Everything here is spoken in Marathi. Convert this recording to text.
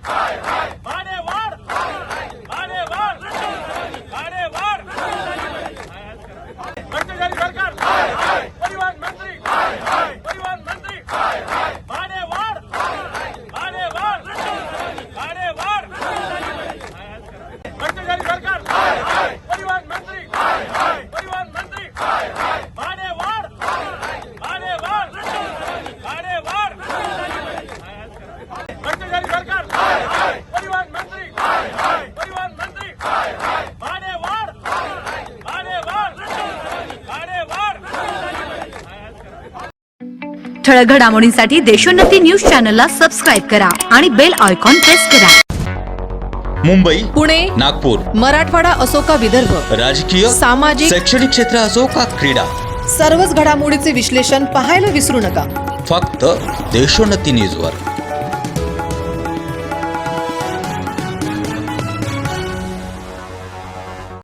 भाडेवाढ भाडेवाढ भाडेवाढ भ्रष्टाचारी सरकार परिवहन मंत्री भाडेवाढ भाडेवाढ भाडेवाढ भ्रष्टाचारी सरकार परिवहन मंत्री भाडेवाढ भाडेवाढ भाडेवाढ भ्रष्टाचारी सरकार परिवहन मंत्री भाडेवाढ भाडेवाढ भाडेवाढ ठळक घडामोडींसाठी देशोन्नती न्यूज चॅनलला सबस्क्राईब करा आणि बेल आयकॉन प्रेस करा. मुंबई, पुणे, नागपूर, मराठवाडा असो का विदर्भ, राजकीय, सामाजिक, शैक्षणिक क्षेत्र असो का क्रीडा, सर्वच घडामोडीचे विश्लेषण पाहायला विसरू नका. फक्त देशोन्नती न्यूजवर.